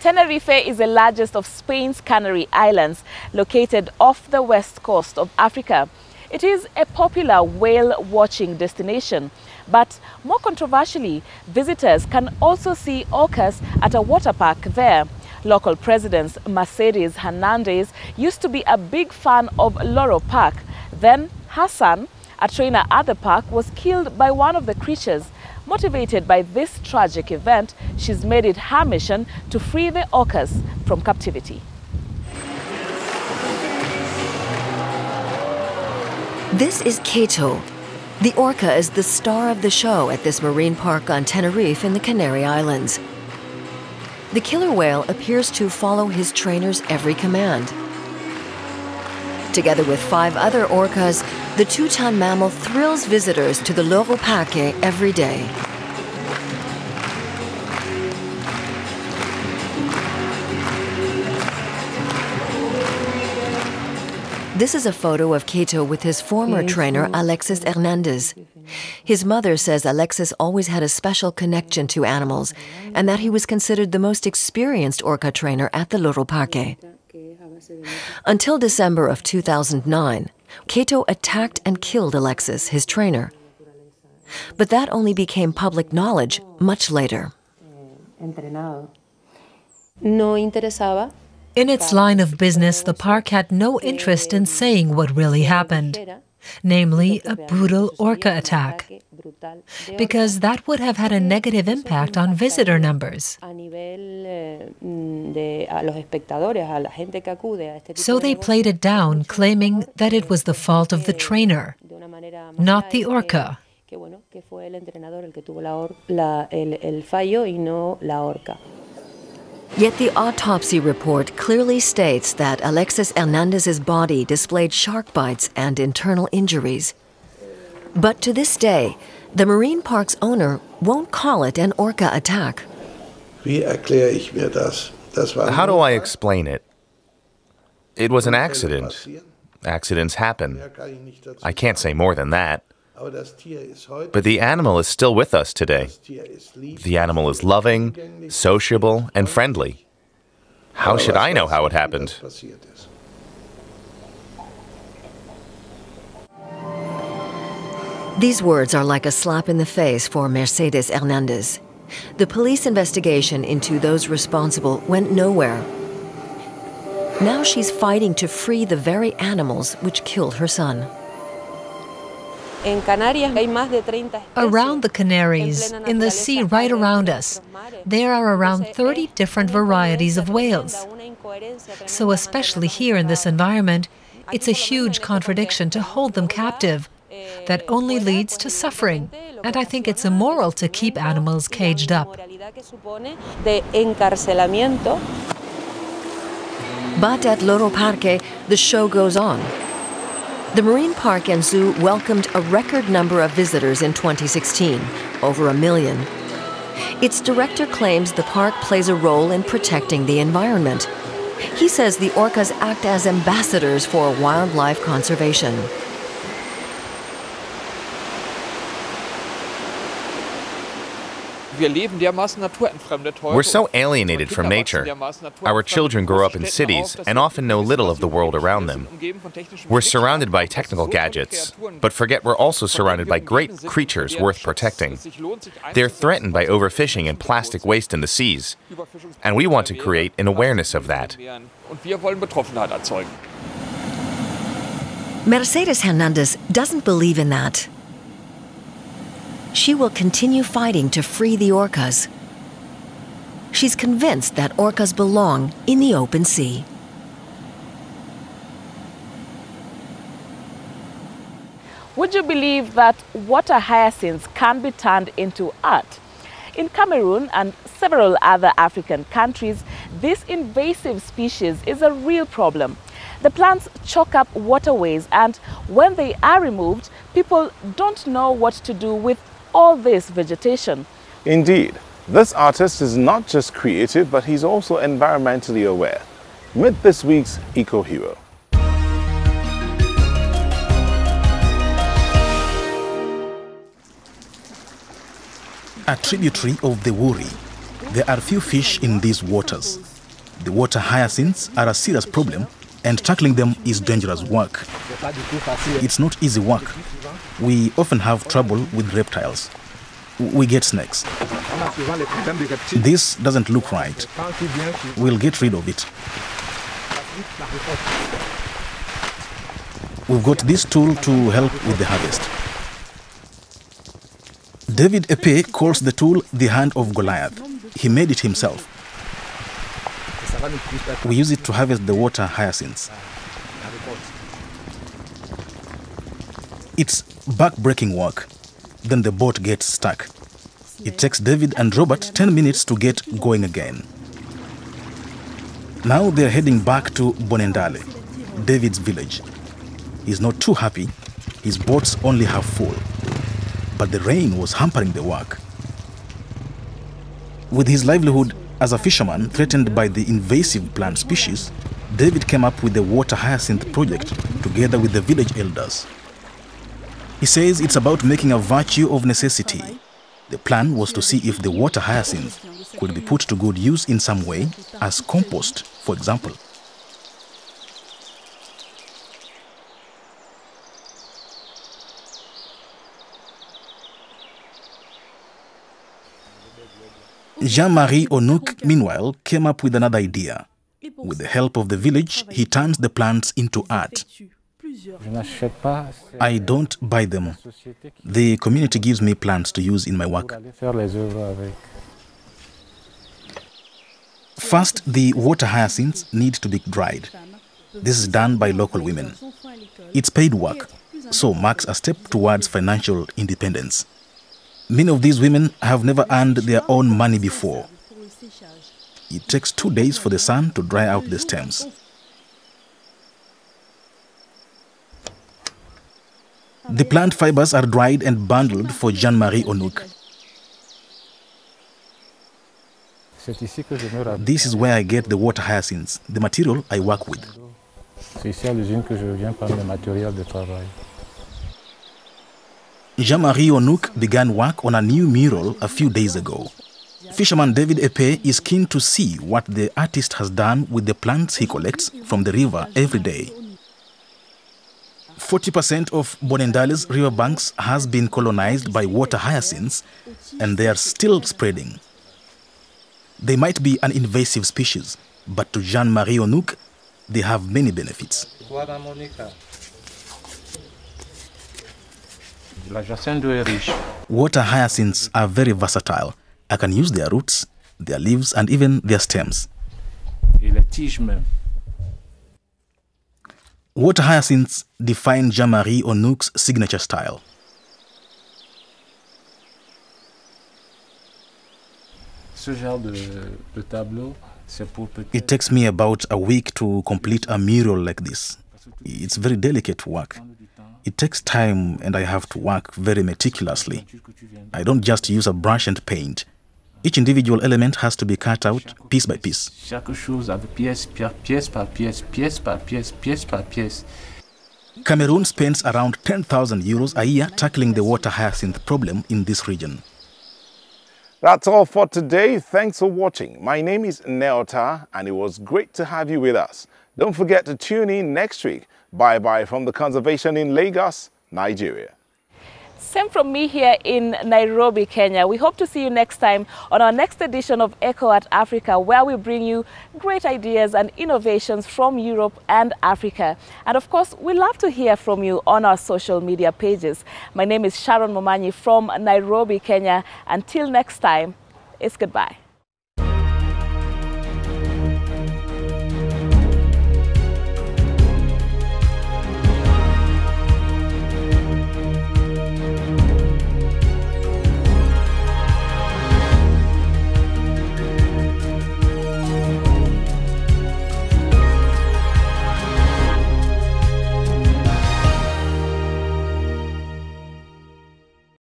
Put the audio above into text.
Tenerife is the largest of Spain's Canary Islands, located off the west coast of Africa. It is a popular whale-watching destination, but more controversially, visitors can also see orcas at a water park there. Local President Mercedes Hernandez used to be a big fan of Loro Park. Then Hassan, a trainer at the park, was killed by one of the creatures. Motivated by this tragic event, she's made it her mission to free the orcas from captivity. This is Kato. The orca is the star of the show at this marine park on Tenerife in the Canary Islands. The killer whale appears to follow his trainer's every command. Together with 5 other orcas, the 2-ton mammal thrills visitors to the Loro Parque every day. This is a photo of Kato with his former trainer, Alexis Hernandez. His mother says Alexis always had a special connection to animals and that he was considered the most experienced orca trainer at the Loro Parque. Until December of 2009, Kato attacked and killed Alexis, his trainer. But that only became public knowledge much later. In its line of business, the park had no interest in saying what really happened, namely a brutal orca attack, because that would have had a negative impact on visitor numbers. So they played it down, claiming that it was the fault of the trainer, not the orca. Yet the autopsy report clearly states that Alexis Hernandez's body displayed shark bites and internal injuries. But to this day, the marine park's owner won't call it an orca attack. How do I explain it? It was an accident. Accidents happen. I can't say more than that. But the animal is still with us today. The animal is loving, sociable, and friendly. How should I know how it happened? These words are like a slap in the face for Mercedes Hernandez. The police investigation into those responsible went nowhere. Now she's fighting to free the very animals which killed her son. Around the Canaries, in the sea right around us, there are around 30 different varieties of whales. So especially here in this environment, it's a huge contradiction to hold them captive. That only leads to suffering, and I think it's immoral to keep animals caged up. But at Loro Parque, the show goes on. The Marine Park and Zoo welcomed a record number of visitors in 2016, over 1 million. Its director claims the park plays a role in protecting the environment. He says the orcas act as ambassadors for wildlife conservation. We're so alienated from nature. Our children grow up in cities and often know little of the world around them. We're surrounded by technical gadgets, but forget we're also surrounded by great creatures worth protecting. They're threatened by overfishing and plastic waste in the seas, and we want to create an awareness of that. Mercedes Hernandez doesn't believe in that. She will continue fighting to free the orcas. She's convinced that orcas belong in the open sea. Would you believe that water hyacinths can be turned into art? In Cameroon and several other African countries, this invasive species is a real problem. The plants choke up waterways, and when they are removed, people don't know what to do with all this vegetation. Indeed, this artist is not just creative, but he's also environmentally aware. Meet this week's eco-hero. A tributary of the Wouri, There are few fish in these waters. The water hyacinths are a serious problem, and tackling them is dangerous work. It's not easy work. We often have trouble with reptiles. We get snakes. This doesn't look right. We'll get rid of it. We've got this tool to help with the harvest. David Epe calls the tool the hand of Goliath. He made it himself. We use it to harvest the water hyacinths. It's back-breaking work. Then the boat gets stuck. It takes David and Robert 10 minutes to get going again. Now they're heading back to Bonendale, David's village. He's not too happy. His boat's only half full. But the rain was hampering the work. With his livelihood as a fisherman threatened by the invasive plant species, David came up with the water hyacinth project together with the village elders. He says it's about making a virtue of necessity. The plan was to see if the water hyacinth could be put to good use in some way, as compost, for example. Jean-Marie Onuk, meanwhile, came up with another idea. With the help of the village, he turns the plants into art. I don't buy them. The community gives me plants to use in my work. First, the water hyacinths need to be dried. This is done by local women. It's paid work, so marks a step towards financial independence. Many of these women have never earned their own money before. It takes 2 days for the sun to dry out the stems. The plant fibers are dried and bundled for Jean-Marie Onuk. This is where I get the water hyacinths, the material I work with. Jean-Marie Onuk began work on a new mural a few days ago. Fisherman David Epe is keen to see what the artist has done with the plants he collects from the river every day. 40% of Bonendale's riverbanks has been colonized by water hyacinths, and they are still spreading. They might be an invasive species, but to Jean-Marie Onuk, they have many benefits. Water hyacinths are very versatile. I can use their roots, their leaves, and even their stems. Water hyacinths define Jean-Marie Onuk's signature style. It takes me about a week to complete a mural like this. It's very delicate work. It takes time, and I have to work very meticulously. I don't just use a brush and paint. Each individual element has to be cut out piece by piece. Cameroon spends around 10,000 euros a year tackling the water hyacinth problem in this region. That's all for today. Thanks for watching. My name is Neota, and it was great to have you with us. Don't forget to tune in next week. Bye-bye from the Conservation in Lagos, Nigeria. Same from me here in Nairobi, Kenya. We hope to see you next time on our next edition of Echo at Africa, where we bring you great ideas and innovations from Europe and Africa. And of course, we love to hear from you on our social media pages. My name is Sharon Momanyi from Nairobi, Kenya. Until next time, it's goodbye.